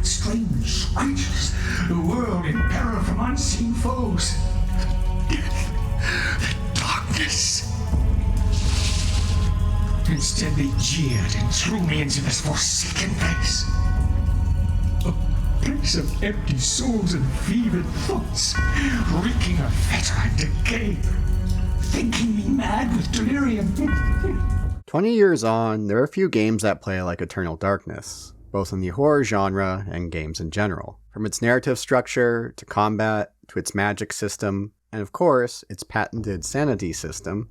Strange creatures, the world in peril from unseen foes. Death, the darkness. Instead, they jeered and threw me into this forsaken place. A place of empty souls and fevered thoughts, reeking of fetor and decay, thinking me mad with delirium. 20 years on, there are a few games that play like Eternal Darkness, both in the horror genre and games in general. From its narrative structure, to combat, to its magic system, and of course, its patented Sanity System.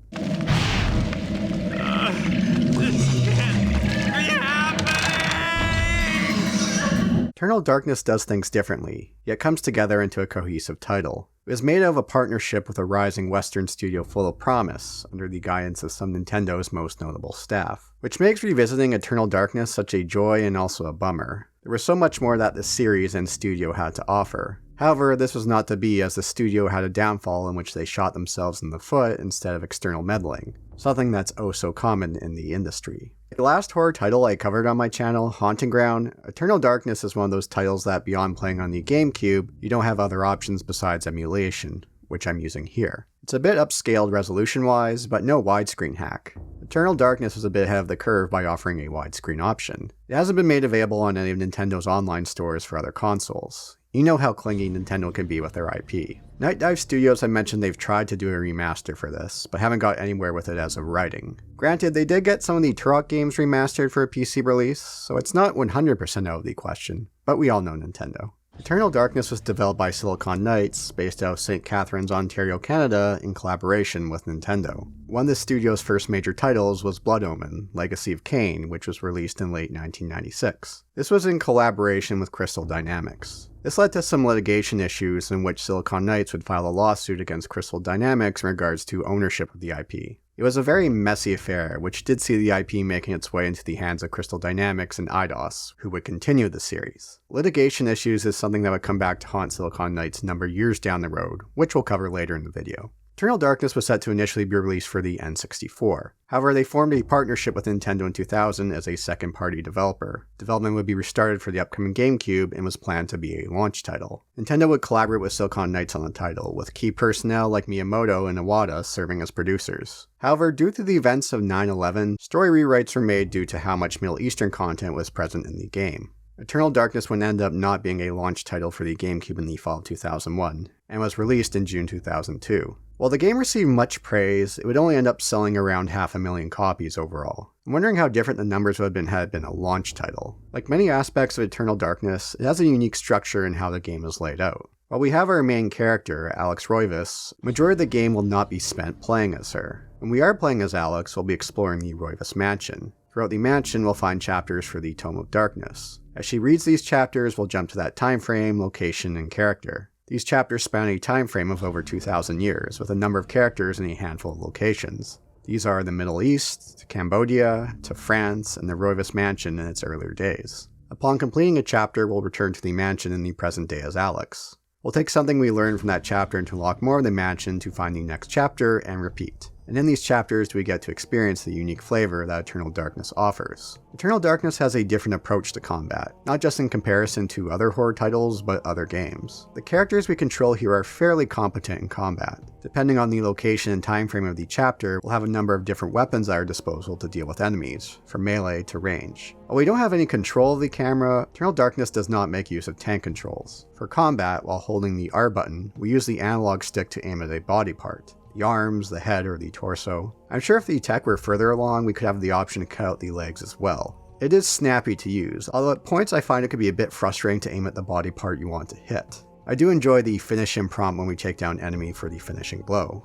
Eternal Darkness does things differently, yet comes together into a cohesive title. It was made out of a partnership with a rising Western studio full of promise, under the guidance of some Nintendo's most notable staff, which makes revisiting Eternal Darkness such a joy and also a bummer. There was so much more that the series and studio had to offer. However, this was not to be, as the studio had a downfall in which they shot themselves in the foot instead of external meddling, something that's oh so common in the industry. The last horror title I covered on my channel, Haunting Ground, Eternal Darkness is one of those titles that beyond playing on the GameCube, you don't have other options besides emulation, which I'm using here. It's a bit upscaled resolution-wise, but no widescreen hack. Eternal Darkness was a bit ahead of the curve by offering a widescreen option. It hasn't been made available on any of Nintendo's online stores for other consoles. You know how clingy Nintendo can be with their IP. Night Dive Studios have mentioned they've tried to do a remaster for this, but haven't got anywhere with it as of writing. Granted, they did get some of the Turok games remastered for a PC release, so it's not 100% out of the question, but we all know Nintendo. Eternal Darkness was developed by Silicon Knights, based out of St. Catharines, Ontario, Canada, in collaboration with Nintendo. One of the studio's first major titles was Blood Omen, Legacy of Kain, which was released in late 1996. This was in collaboration with Crystal Dynamics. This led to some litigation issues in which Silicon Knights would file a lawsuit against Crystal Dynamics in regards to ownership of the IP. It was a very messy affair, which did see the IP making its way into the hands of Crystal Dynamics and Eidos, who would continue the series. Litigation issues is something that would come back to haunt Silicon Knights a number of years down the road, which we'll cover later in the video. Eternal Darkness was set to initially be released for the N64. However, they formed a partnership with Nintendo in 2000 as a second-party developer. Development would be restarted for the upcoming GameCube and was planned to be a launch title. Nintendo would collaborate with Silicon Knights on the title, with key personnel like Miyamoto and Iwata serving as producers. However, due to the events of 9/11, story rewrites were made due to how much Middle Eastern content was present in the game. Eternal Darkness would end up not being a launch title for the GameCube in the fall of 2001, and was released in June 2002. While the game received much praise, it would only end up selling around 500,000 copies overall. I'm wondering how different the numbers would have been had it been a launch title. Like many aspects of Eternal Darkness, it has a unique structure in how the game is laid out. While we have our main character, Alex Roivas, majority of the game will not be spent playing as her. When we are playing as Alex, we'll be exploring the Roivas mansion. Throughout the mansion, we'll find chapters for the Tome of Darkness. As she reads these chapters, we'll jump to that time frame, location, and character. These chapters span a time frame of over 2,000 years, with a number of characters in a handful of locations. These are the Middle East, to Cambodia, to France, and the Roivas mansion in its earlier days. Upon completing a chapter, we'll return to the mansion in the present day as Alex. We'll take something we learned from that chapter and to unlock more of the mansion to find the next chapter and repeat. And in these chapters, we get to experience the unique flavor that Eternal Darkness offers. Eternal Darkness has a different approach to combat, not just in comparison to other horror titles, but other games. The characters we control here are fairly competent in combat. Depending on the location and time frame of the chapter, we'll have a number of different weapons at our disposal to deal with enemies, from melee to range. While we don't have any control of the camera, Eternal Darkness does not make use of tank controls. For combat, while holding the R button, we use the analog stick to aim at a body part. The arms, the head, or the torso. I'm sure if the tech were further along, we could have the option to cut out the legs as well. It is snappy to use, although at points I find it could be a bit frustrating to aim at the body part you want to hit. I do enjoy the finish him prompt when we take down enemy for the finishing blow.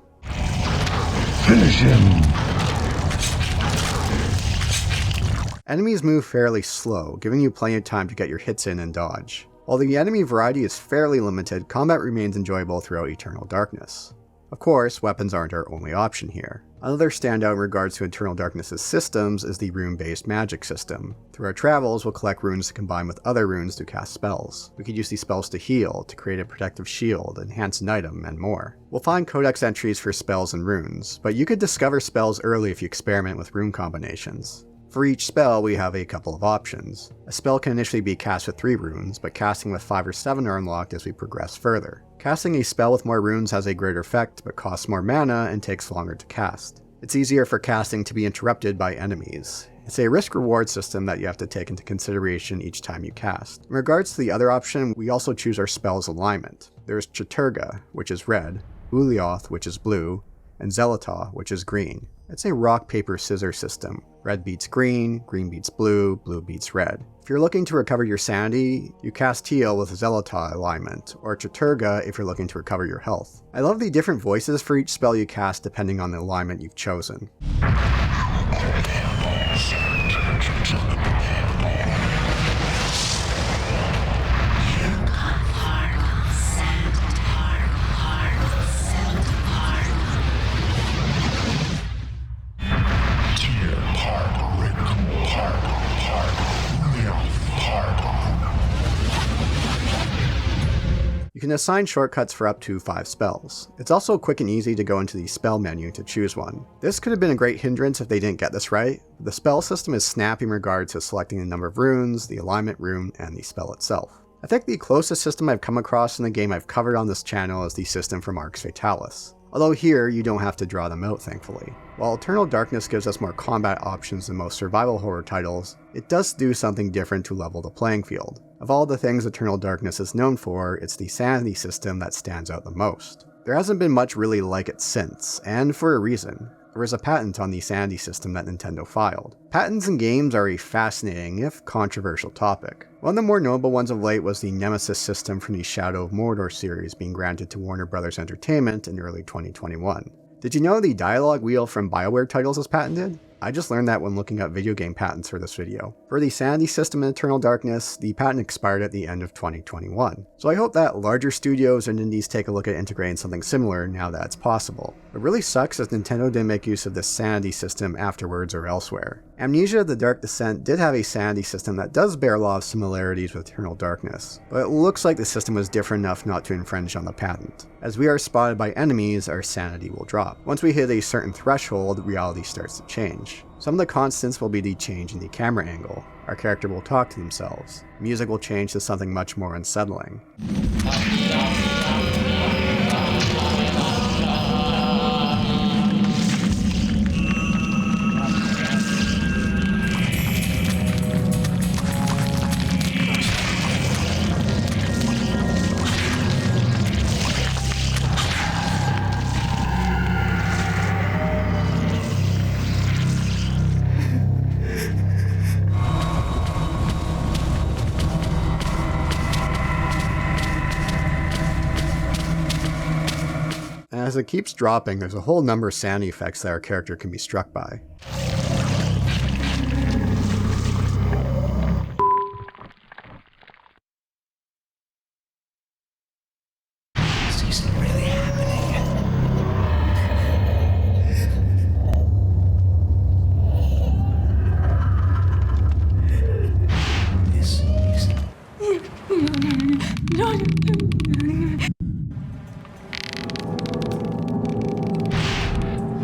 Finish him! Enemies move fairly slow, giving you plenty of time to get your hits in and dodge. While the enemy variety is fairly limited, combat remains enjoyable throughout Eternal Darkness. Of course, weapons aren't our only option here. Another standout in regards to Eternal Darkness' systems is the rune-based magic system. Through our travels, we'll collect runes to combine with other runes to cast spells. We could use these spells to heal, to create a protective shield, enhance an item, and more. We'll find codex entries for spells and runes, but you could discover spells early if you experiment with rune combinations. For each spell, we have a couple of options. A spell can initially be cast with 3 runes, but casting with 5 or 7 are unlocked as we progress further. Casting a spell with more runes has a greater effect, but costs more mana and takes longer to cast. It's easier for casting to be interrupted by enemies. It's a risk-reward system that you have to take into consideration each time you cast. In regards to the other option, we also choose our spell's alignment. There's Chaturga, which is red, Ulioth, which is blue, and Zelata, which is green. It's a rock, paper, scissors system. Red beats green beats blue beats red. If you're looking to recover your sanity, you cast teal with Zelata alignment, or Chaturga if you're looking to recover your health. I love the different voices for each spell you cast depending on the alignment you've chosen. You can assign shortcuts for up to 5 spells. It's also quick and easy to go into the spell menu to choose one. This could have been a great hindrance if they didn't get this right. The spell system is snappy in regards to selecting the number of runes, the alignment rune, and the spell itself. I think the closest system I've come across in the game I've covered on this channel is the system from Arx Fatalis. Although here, you don't have to draw them out, thankfully. While Eternal Darkness gives us more combat options than most survival horror titles, it does do something different to level the playing field. Of all the things Eternal Darkness is known for, it's the Sanity System that stands out the most. There hasn't been much really like it since, and for a reason. There was a patent on the Sanity System that Nintendo filed. Patents in games are a fascinating, if controversial topic. One of the more notable ones of late was the Nemesis system from the Shadow of Mordor series being granted to Warner Bros. Entertainment in early 2021. Did you know the dialogue wheel from BioWare titles is patented? I just learned that when looking up video game patents for this video. For the Sanity System in Eternal Darkness, the patent expired at the end of 2021. So I hope that larger studios and indies take a look at integrating something similar now that it's possible. What really sucks is Nintendo didn't make use of this Sanity System afterwards or elsewhere. Amnesia: The Dark Descent did have a Sanity System that does bear a lot of similarities with Eternal Darkness, but it looks like the system was different enough not to infringe on the patent. As we are spotted by enemies, our sanity will drop. Once we hit a certain threshold, reality starts to change. Some of the constants will be the change in the camera angle. Our character will talk to themselves. Music will change to something much more unsettling. As it keeps dropping, there's a whole number of sanity effects that our character can be struck by. This isn't really happening. This isn't.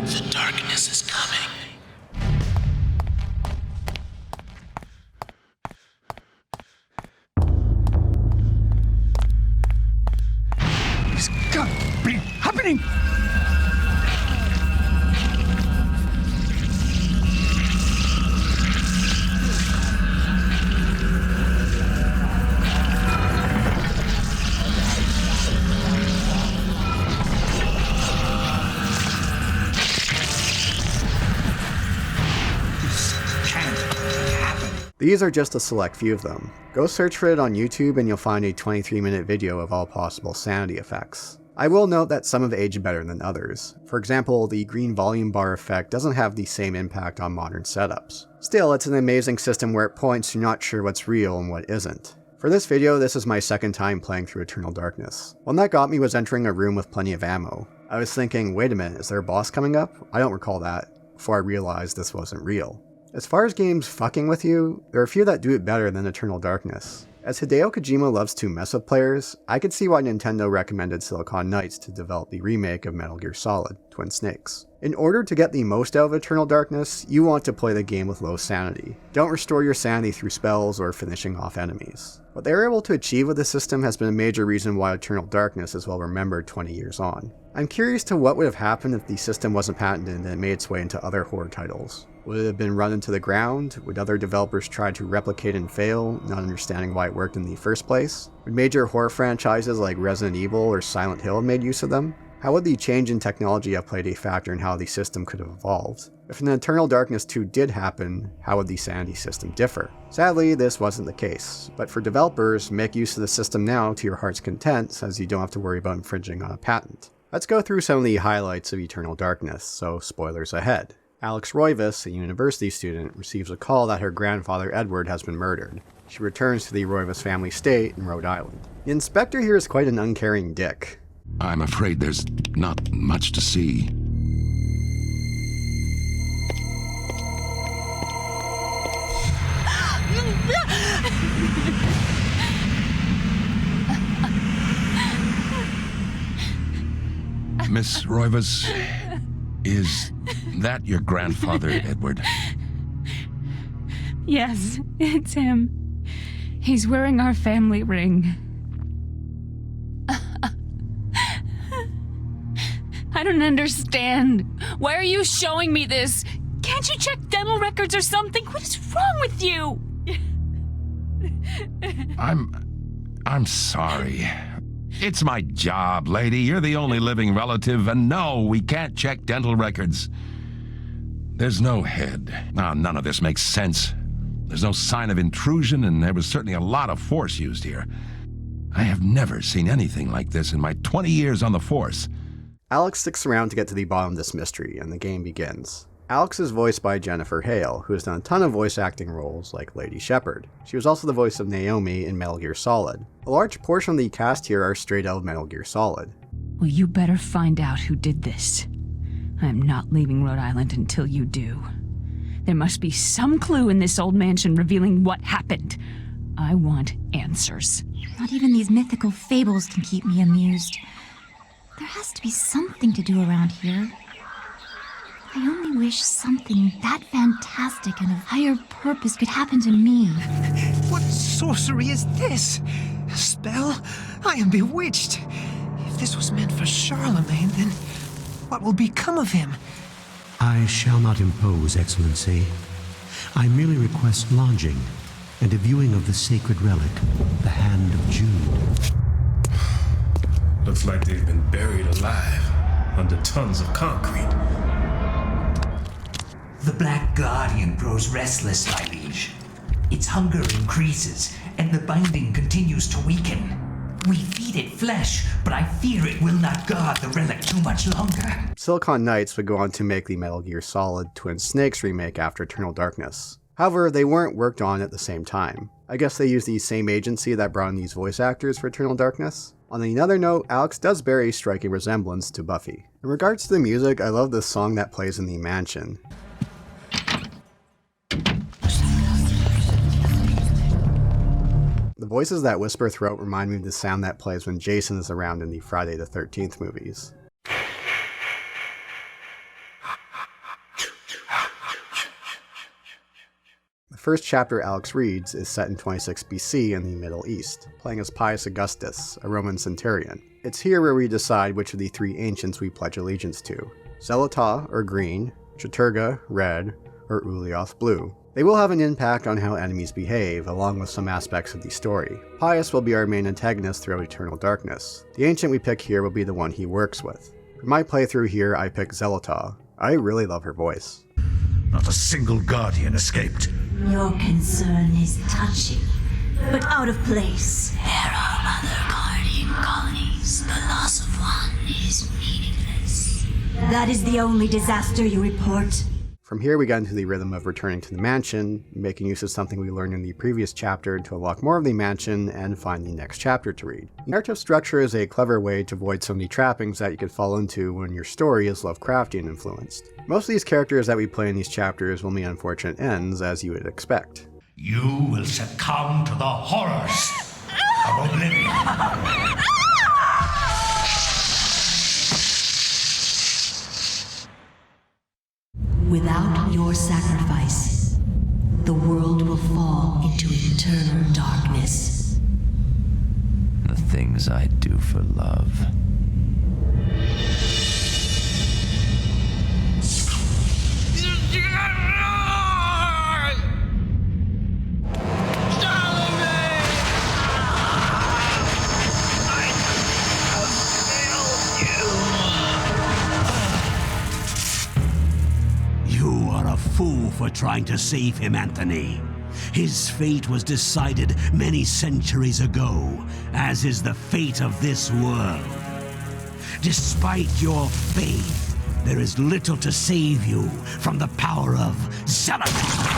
The darkness is coming. This can't be happening! These are just a select few of them. Go search for it on YouTube and you'll find a 23-minute video of all possible sanity effects. I will note that some have aged better than others. For example, the green volume bar effect doesn't have the same impact on modern setups. Still, it's an amazing system where it points you're not sure what's real and what isn't. For this video, this is my second time playing through Eternal Darkness. One that got me was entering a room with plenty of ammo. I was thinking, wait a minute, is there a boss coming up? I don't recall that, before I realized this wasn't real. As far as games fucking with you, there are a few that do it better than Eternal Darkness. As Hideo Kojima loves to mess with players, I could see why Nintendo recommended Silicon Knights to develop the remake of Metal Gear Solid: Twin Snakes. In order to get the most out of Eternal Darkness, you want to play the game with low sanity. Don't restore your sanity through spells or finishing off enemies. What they were able to achieve with the system has been a major reason why Eternal Darkness is well remembered 20 years on. I'm curious to what would have happened if the system wasn't patented and it made its way into other horror titles. Would it have been run into the ground? Would other developers try to replicate and fail, not understanding why it worked in the first place? Would major horror franchises like Resident Evil or Silent Hill have made use of them? How would the change in technology have played a factor in how the system could have evolved? If an Eternal Darkness 2 did happen, how would the Sanity System differ? Sadly, this wasn't the case, but for developers, make use of the system now to your heart's content, as you don't have to worry about infringing on a patent. Let's go through some of the highlights of Eternal Darkness, so spoilers ahead. Alex Roivas, a university student, receives a call that her grandfather Edward has been murdered. She returns to the Roivas family estate in Rhode Island. The inspector here is quite an uncaring dick. I'm afraid there's not much to see. Miss Roivas, is that your grandfather, Edward? Yes, it's him. He's wearing our family ring. I don't understand. Why are you showing me this? Can't you check dental records or something? What is wrong with you? I'm sorry. It's my job, lady. You're the only living relative, and no, we can't check dental records. There's no head. None of this makes sense. There's no sign of intrusion, and there was certainly a lot of force used here. I have never seen anything like this in my 20 years on the force. Alex sticks around to get to the bottom of this mystery, and the game begins. Alex is voiced by Jennifer Hale, who has done a ton of voice acting roles like Lady Shepard. She was also the voice of Naomi in Metal Gear Solid. A large portion of the cast here are straight out of Metal Gear Solid. Well, you better find out who did this. I'm not leaving Rhode Island until you do. There must be some clue in this old mansion revealing what happened. I want answers. Not even these mythical fables can keep me amused. There has to be something to do around here. I only wish something that fantastic and of higher purpose could happen to me. What sorcery is this? A spell? I am bewitched. If this was meant for Charlemagne, then what will become of him? I shall not impose, Excellency. I merely request lodging and a viewing of the sacred relic, the Hand of Jude. Looks like they've been buried alive under tons of concrete. The Black Guardian grows restless, my liege. Its hunger increases, and the binding continues to weaken. We feed it flesh, but I fear it will not guard the relic too much longer. Silicon Knights would go on to make the Metal Gear Solid Twin Snakes remake after Eternal Darkness. However, they weren't worked on at the same time. I guess they used the same agency that brought in these voice actors for Eternal Darkness. On another note, Alex does bear a striking resemblance to Buffy. In regards to the music, I love the song that plays in the mansion. The voices that whisper throughout remind me of the sound that plays when Jason is around in the Friday the 13th movies. The first chapter Alex reads is set in 26 BC in the Middle East, playing as Pius Augustus, a Roman centurion. It's here where we decide which of the three ancients we pledge allegiance to: Zelata, or green, Chaturga, red, or Ulioth, blue. They will have an impact on how enemies behave, along with some aspects of the story. Pius will be our main antagonist throughout Eternal Darkness. The ancient we pick here will be the one he works with. For my playthrough here, I pick Zelata. I really love her voice. Not a single Guardian escaped. Your concern is touching, but out of place. There are other Guardian colonies. The loss of one is meaningless. That is the only disaster you report. From here we get into the rhythm of returning to the mansion, making use of something we learned in the previous chapter to unlock more of the mansion and find the next chapter to read. The narrative structure is a clever way to avoid some of the trappings that you could fall into when your story is Lovecraftian influenced. Most of these characters that we play in these chapters will meet unfortunate ends, as you would expect. You will succumb to the horrors of oblivion. Without your sacrifice, the world will fall into eternal darkness. The things I do for love. You are a fool for trying to save him, Anthony. His fate was decided many centuries ago, as is the fate of this world. Despite your faith, there is little to save you from the power of Xelathar.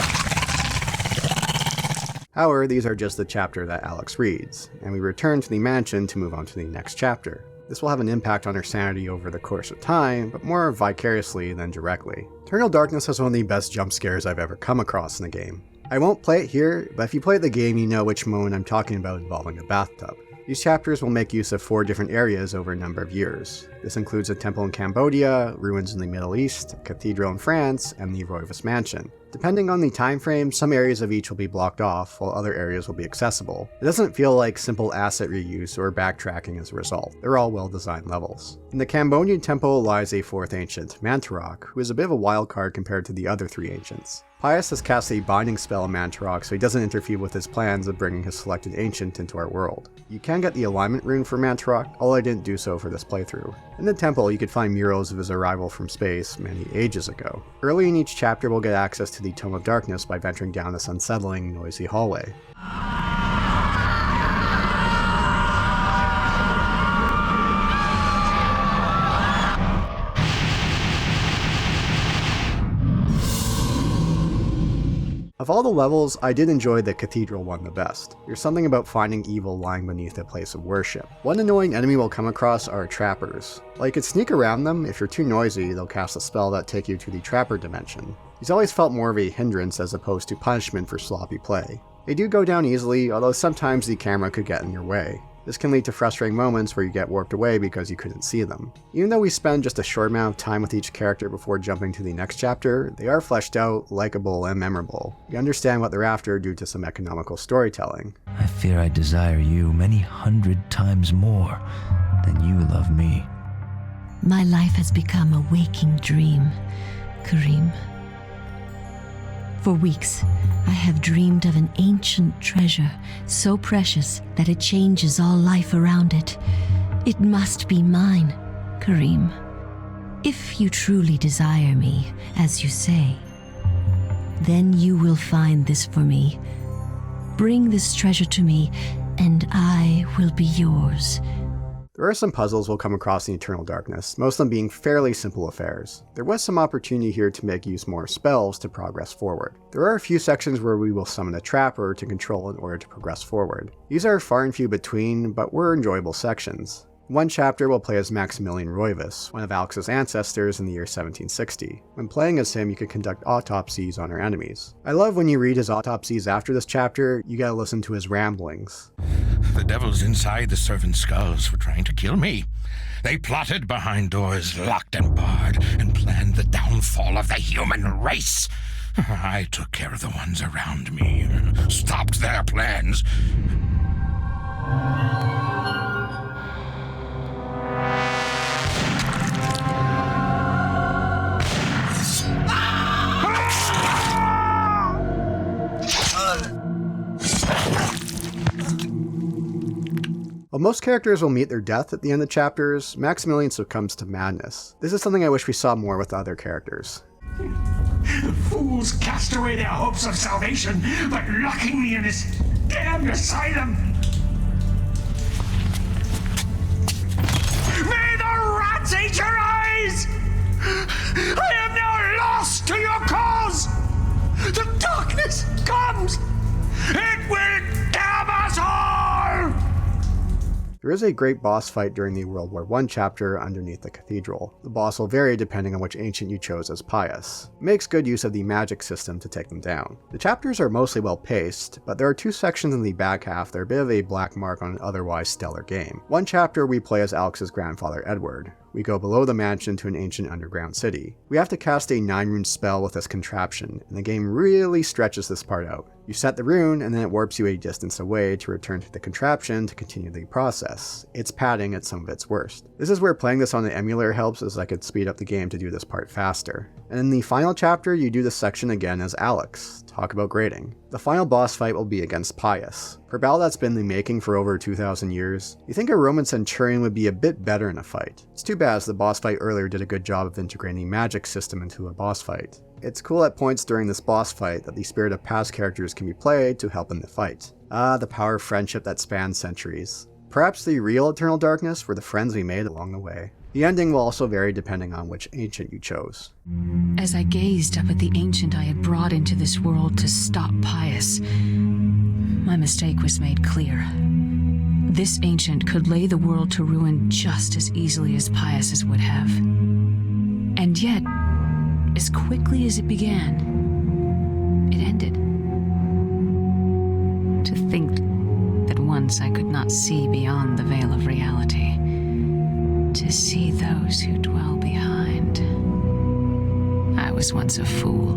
However, these are just the chapter that Alex reads, and we return to the mansion to move on to the next chapter. This will have an impact on her sanity over the course of time, but more vicariously than directly. Eternal Darkness has one of the best jump scares I've ever come across in the game. I won't play it here, but if you play the game you know which moment I'm talking about involving a bathtub. These chapters will make use of 4 different areas over a number of years. This includes a temple in Cambodia, ruins in the Middle East, a cathedral in France, and the Roivas mansion. Depending on the time frame, some areas of each will be blocked off, while other areas will be accessible. It doesn't feel like simple asset reuse or backtracking as a result. They're all well-designed levels. In the Cambodian temple lies a 4th ancient, Mantarok, who is a bit of a wild card compared to the other 3 ancients. Pius has cast a binding spell on Mantarok so he doesn't interfere with his plans of bringing his selected ancient into our world. You can get the alignment rune for Mantarok, although I didn't do so for this playthrough. In the temple, you could find murals of his arrival from space many ages ago. Early in each chapter, we'll get access to the Tome of Darkness by venturing down this unsettling, noisy hallway. Of all the levels, I did enjoy the cathedral one the best. There's something about finding evil lying beneath a place of worship. One annoying enemy we'll come across are trappers. While you could sneak around them, if you're too noisy, they'll cast a spell that take you to the trapper dimension. These always felt more of a hindrance as opposed to punishment for sloppy play. They do go down easily, although sometimes the camera could get in your way. This can lead to frustrating moments where you get warped away because you couldn't see them. Even though we spend just a short amount of time with each character before jumping to the next chapter, they are fleshed out, likable, and memorable. You understand what they're after due to some economical storytelling. I fear I desire you many 100 times more than you love me. My life has become a waking dream, Karim. For weeks, I have dreamed of an ancient treasure so precious that it changes all life around it. It must be mine, Karim. If you truly desire me, as you say, then you will find this for me. Bring this treasure to me, and I will be yours. There are some puzzles we'll come across in Eternal Darkness, most of them being fairly simple affairs. There was some opportunity here to make use more of spells to progress forward. There are a few sections where we will summon a trapper to control in order to progress forward. These are far and few between, but were enjoyable sections. In one chapter, we'll play as Maximilian Roivas, one of Alex's ancestors in the year 1760. When playing as him, you can conduct autopsies on our enemies. I love when you read his autopsies after this chapter, you gotta listen to his ramblings. The devils inside the servants' skulls were trying to kill me. They plotted behind doors locked and barred and planned the downfall of the human race. I took care of the ones around me, stopped their plans. While most characters will meet their death at the end of chapters, Maximilian succumbs to madness. This is something I wish we saw more with other characters. The fools cast away their hopes of salvation by locking me in this damned asylum. May the rats eat your eyes! I am now lost to your cause! The darkness comes! It will damn us all! There is a great boss fight during the World War I chapter underneath the cathedral. The boss will vary depending on which ancient you chose as Pius. It makes good use of the magic system to take them down. The chapters are mostly well paced, but there are two sections in the back half that are a bit of a black mark on an otherwise stellar game. One chapter we play as Alex's grandfather Edward. We go below the mansion to an ancient underground city. We have to cast a 9-rune spell with this contraption, and the game really stretches this part out. You set the rune, and then it warps you a distance away to return to the contraption to continue the process. It's padding at some of its worst. This is where playing this on the emulator helps, as I could speed up the game to do this part faster. And in the final chapter, you do this section again as Alex. Talk about grading. The final boss fight will be against Pius. For a battle that's been in the making for over 2,000 years, you think a Roman centurion would be a bit better in a fight. It's too bad as the boss fight earlier did a good job of integrating the magic system into a boss fight. It's cool at points during this boss fight that the spirit of past characters can be played to help in the fight. Ah, the power of friendship that spans centuries. Perhaps the real Eternal Darkness were the friends we made along the way. The ending will also vary depending on which ancient you chose. As I gazed up at the ancient I had brought into this world to stop Pius, my mistake was made clear. This ancient could lay the world to ruin just as easily as Pius's would have. And yet, as quickly as it began, it ended. To think that once I could not see beyond the veil of reality, to see those who dwell behind. I was once a fool.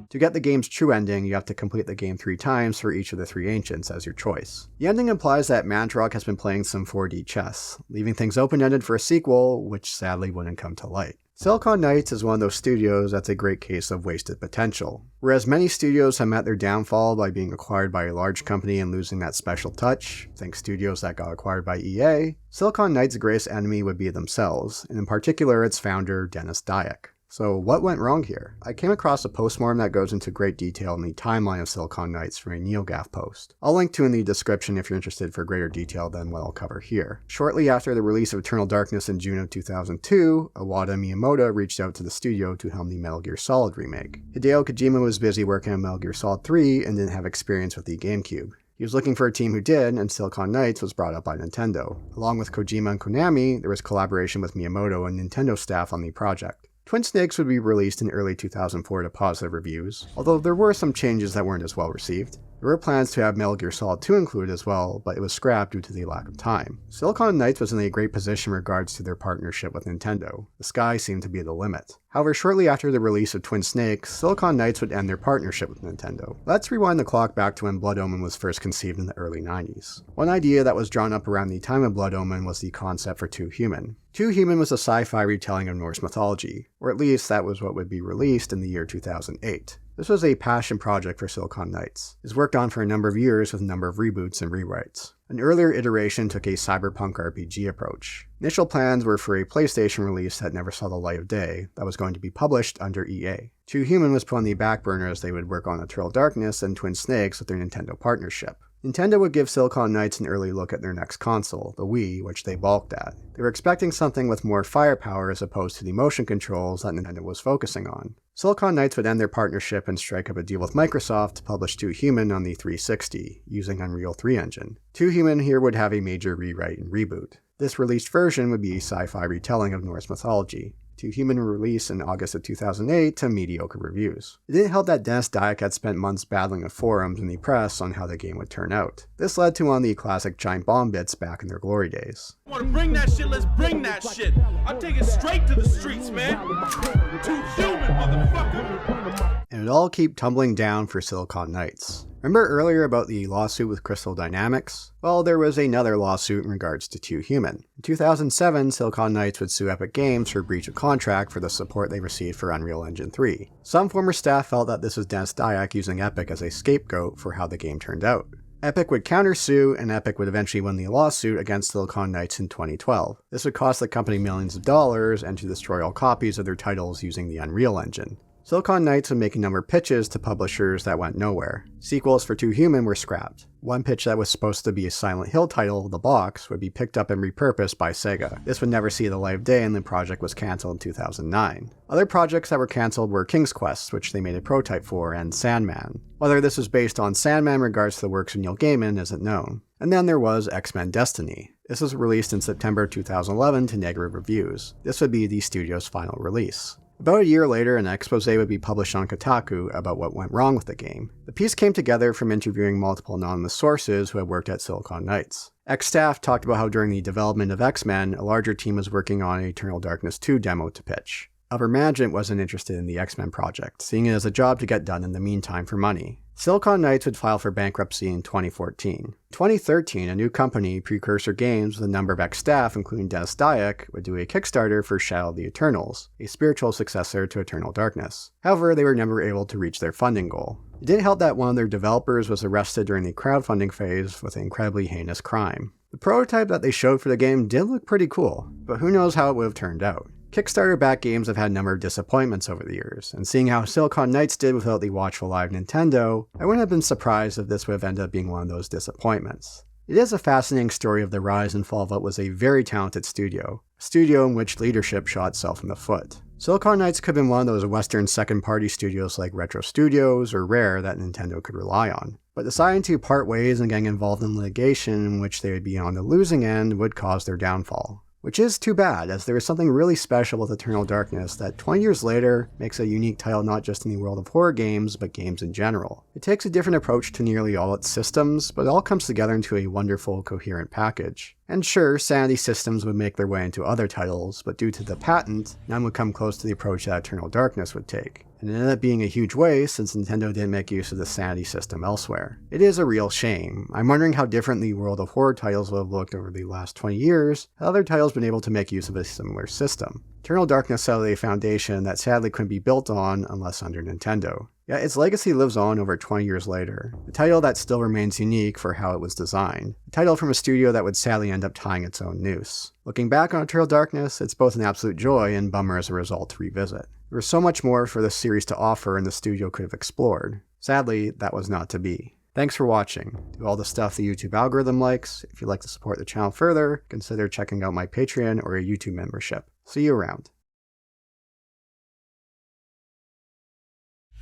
To get the game's true ending, you have to complete the game 3 times for each of the 3 ancients as your choice. The ending implies that Mantarok has been playing some 4D chess, leaving things open-ended for a sequel, which sadly wouldn't come to light. Silicon Knights is one of those studios that's a great case of wasted potential. Whereas many studios have met their downfall by being acquired by a large company and losing that special touch, think studios that got acquired by EA, Silicon Knights' greatest enemy would be themselves, and in particular its founder, Dennis Dyack. So what went wrong here? I came across a postmortem that goes into great detail in the timeline of Silicon Knights from a NeoGAF post. I'll link to in the description if you're interested for greater detail than what I'll cover here. Shortly after the release of Eternal Darkness in June of 2002, Iwata Miyamoto reached out to the studio to helm the Metal Gear Solid remake. Hideo Kojima was busy working on Metal Gear Solid 3 and didn't have experience with the GameCube. He was looking for a team who did, and Silicon Knights was brought up by Nintendo. Along with Kojima and Konami, there was collaboration with Miyamoto and Nintendo staff on the project. Twin Snakes would be released in early 2004 to positive reviews, although there were some changes that weren't as well received. There were plans to have Metal Gear Solid 2 included as well, but it was scrapped due to the lack of time. Silicon Knights was in a great position in regards to their partnership with Nintendo. The sky seemed to be the limit. However, shortly after the release of Twin Snakes, Silicon Knights would end their partnership with Nintendo. Let's rewind the clock back to when Blood Omen was first conceived in the early 90s. One idea that was drawn up around the time of Blood Omen was the concept for Two Human. Two Human was a sci-fi retelling of Norse mythology, or at least that was what would be released in the year 2008. This was a passion project for Silicon Knights. It was worked on for a number of years with a number of reboots and rewrites. An earlier iteration took a cyberpunk RPG approach. Initial plans were for a PlayStation release that never saw the light of day, that was going to be published under EA. Two Human was put on the back burner as they would work on Eternal Darkness and Twin Snakes with their Nintendo partnership. Nintendo would give Silicon Knights an early look at their next console, the Wii, which they balked at. They were expecting something with more firepower as opposed to the motion controls that Nintendo was focusing on. Silicon Knights would end their partnership and strike up a deal with Microsoft to publish Two Human on the 360, using Unreal 3 engine. Two Human here would have a major rewrite and reboot. This released version would be a sci-fi retelling of Norse mythology. Two Human released in August of 2008 to mediocre reviews. It didn't help that Dennis Dyack had spent months battling the forums and the press on how the game would turn out. This led to one of the classic giant bomb bits back in their glory days. Want to bring that shit? Let's bring that shit. I'm taking straight to the streets, man. Two Human, motherfucker. And it all keep tumbling down for Silicon Knights. Remember earlier about the lawsuit with Crystal Dynamics? Well, there was another lawsuit in regards to Two Human. In 2007, Silicon Knights would sue Epic Games for breach of contract for the support they received for Unreal Engine 3. Some former staff felt that this was Dennis Dyack using Epic as a scapegoat for how the game turned out. Epic would countersue, and Epic would eventually win the lawsuit against Silicon Knights in 2012. This would cost the company millions of dollars and to destroy all copies of their titles using the Unreal Engine. Silicon Knights would make a number of pitches to publishers that went nowhere. Sequels for Too Human were scrapped. One pitch that was supposed to be a Silent Hill title, The Box, would be picked up and repurposed by Sega. This would never see the light of day and the project was cancelled in 2009. Other projects that were cancelled were King's Quest, which they made a prototype for, and Sandman. Whether this was based on Sandman in regards to the works of Neil Gaiman isn't known. And then there was X-Men Destiny. This was released in September 2011 to negative reviews. This would be the studio's final release. About a year later, an expose would be published on Kotaku about what went wrong with the game. The piece came together from interviewing multiple anonymous sources who had worked at Silicon Knights. Ex-staff talked about how during the development of X-Men, a larger team was working on an Eternal Darkness 2 demo to pitch. Upper management wasn't interested in the X-Men project, seeing it as a job to get done in the meantime for money. Silicon Knights would file for bankruptcy in 2014. In 2013, a new company, Precursor Games, with a number of ex-staff, including Dennis Dyack, would do a Kickstarter for Shadow of the Eternals, a spiritual successor to Eternal Darkness. However, they were never able to reach their funding goal. It didn't help that one of their developers was arrested during the crowdfunding phase with an incredibly heinous crime. The prototype that they showed for the game did look pretty cool, but who knows how it would have turned out. Kickstarter-backed games have had a number of disappointments over the years, and seeing how Silicon Knights did without the watchful eye of Nintendo, I wouldn't have been surprised if this would have ended up being one of those disappointments. It is a fascinating story of the rise and fall of what was a very talented studio, a studio in which leadership shot itself in the foot. Silicon Knights could have been one of those Western second-party studios like Retro Studios or Rare that Nintendo could rely on. But deciding to part ways and getting involved in litigation in which they would be on the losing end would cause their downfall. Which is too bad, as there is something really special with Eternal Darkness that 20 years later makes a unique title not just in the world of horror games, but games in general. It takes a different approach to nearly all its systems, but it all comes together into a wonderful, coherent package. And sure, Sanity Systems would make their way into other titles, but due to the patent, none would come close to the approach that Eternal Darkness would take. And it ended up being a huge waste since Nintendo didn't make use of the Sanity System elsewhere. It is a real shame. I'm wondering how different the world of horror titles would have looked over the last 20 years had other titles been able to make use of a similar system. Eternal Darkness set a foundation that sadly couldn't be built on unless under Nintendo. Yet its legacy lives on over 20 years later, a title that still remains unique for how it was designed, a title from a studio that would sadly end up tying its own noose. Looking back on Eternal Darkness, it's both an absolute joy and bummer as a result to revisit. There was so much more for this series to offer and the studio could have explored. Sadly, that was not to be. Thanks for watching. Do all the stuff the YouTube algorithm likes. If you'd like to support the channel further, consider checking out my Patreon or a YouTube membership. See you around.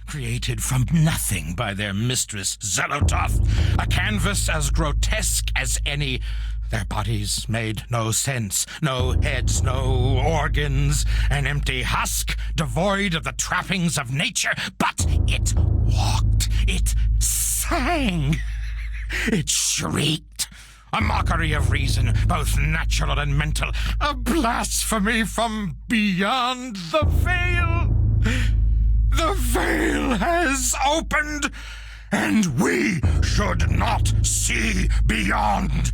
Created from nothing by their mistress Xelototh, a canvas as grotesque as any. Their bodies made no sense, no heads, no organs, an empty husk devoid of the trappings of nature, but it walked, it sang, it shrieked. A mockery of reason, both natural and mental, a blasphemy from beyond the veil. The veil has opened, and we should not see beyond.